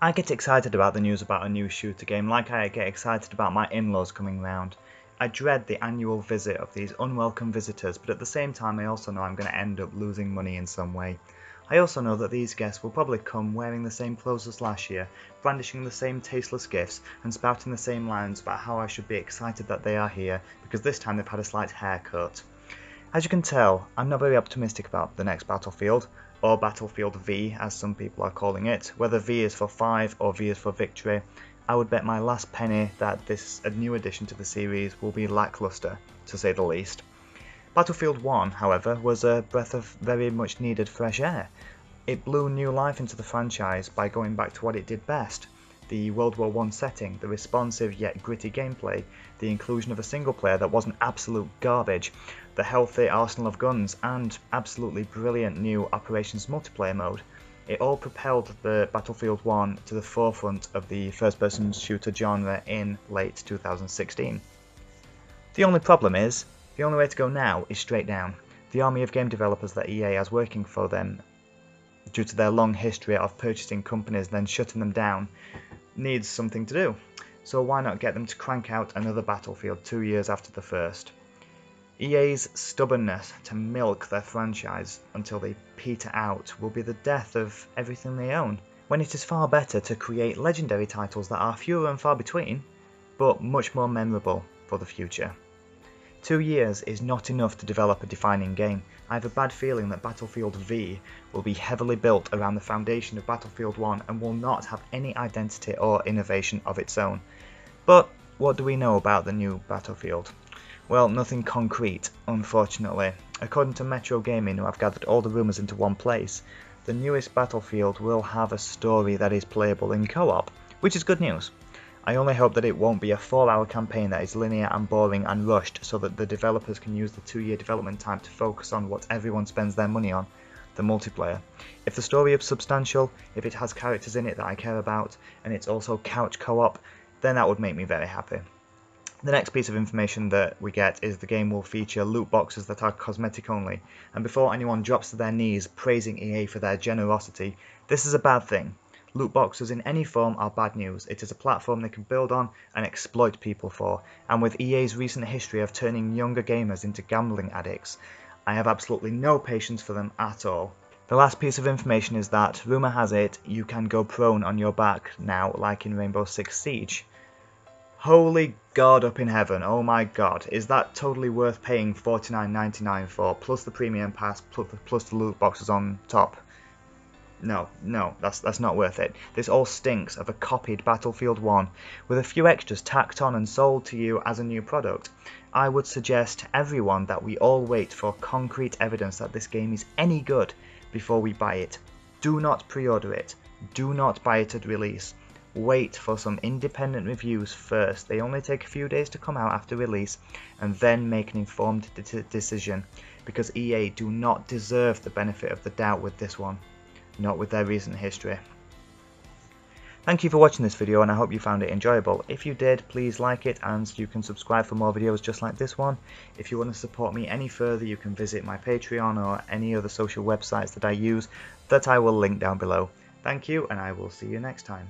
I get excited about the news about a new shooter game like I get excited about my in-laws coming round. I dread the annual visit of these unwelcome visitors, but at the same time I also know I'm going to end up losing money in some way. I also know that these guests will probably come wearing the same clothes as last year, brandishing the same tasteless gifts, and spouting the same lines about how I should be excited that they are here, because this time they've had a slight haircut. As you can tell, I'm not very optimistic about the next Battlefield, or Battlefield V as some people are calling it. Whether V is for 5 or V is for victory, I would bet my last penny that this new addition to the series will be lackluster, to say the least. Battlefield 1, however, was a breath of very much needed fresh air. It blew new life into the franchise by going back to what it did best. The World War I setting, the responsive yet gritty gameplay, the inclusion of a single player that wasn't absolute garbage, the healthy arsenal of guns, and absolutely brilliant new Operations multiplayer mode. It all propelled the Battlefield 1 to the forefront of the first-person shooter genre in late 2016. The only problem is, the only way to go now is straight down. The army of game developers that EA has working for them, due to their long history of purchasing companies then shutting them down, needs something to do. So why not get them to crank out another Battlefield 2 years after the first? EA's stubbornness to milk their franchise until they peter out will be the death of everything they own, when it is far better to create legendary titles that are fewer and far between, but much more memorable for the future. 2 years is not enough to develop a defining game. I have a bad feeling that Battlefield V will be heavily built around the foundation of Battlefield 1 and will not have any identity or innovation of its own. But what do we know about the new Battlefield? Well, nothing concrete, unfortunately. According to Metro Gaming, who have gathered all the rumours into one place, the newest Battlefield will have a story that is playable in co-op, which is good news. I only hope that it won't be a 4-hour campaign that is linear and boring and rushed so that the developers can use the 2-year development time to focus on what everyone spends their money on, the multiplayer. If the story is substantial, if it has characters in it that I care about, and it's also couch co-op, then that would make me very happy. The next piece of information that we get is the game will feature loot boxes that are cosmetic only, and before anyone drops to their knees praising EA for their generosity, this is a bad thing. Loot boxes in any form are bad news. It is a platform they can build on and exploit people for, and with EA's recent history of turning younger gamers into gambling addicts, I have absolutely no patience for them at all. The last piece of information is that, rumour has it, you can go prone on your back now like in Rainbow Six Siege. Holy God up in heaven, oh my god, is that totally worth paying $49.99 for, plus the premium pass, plus the loot boxes on top? No, that's not worth it. This all stinks of a copied Battlefield 1 with a few extras tacked on and sold to you as a new product. I would suggest to everyone that we all wait for concrete evidence that this game is any good before we buy it. Do not pre-order it. Do not buy it at release. Wait for some independent reviews first. They only take a few days to come out after release, and then make an informed decision, because EA do not deserve the benefit of the doubt with this one. Not with their recent history. Thank you for watching this video, and I hope you found it enjoyable. If you did, please like it, and you can subscribe for more videos just like this one. If you want to support me any further, you can visit my Patreon or any other social websites that I use that I will link down below. Thank you, and I will see you next time.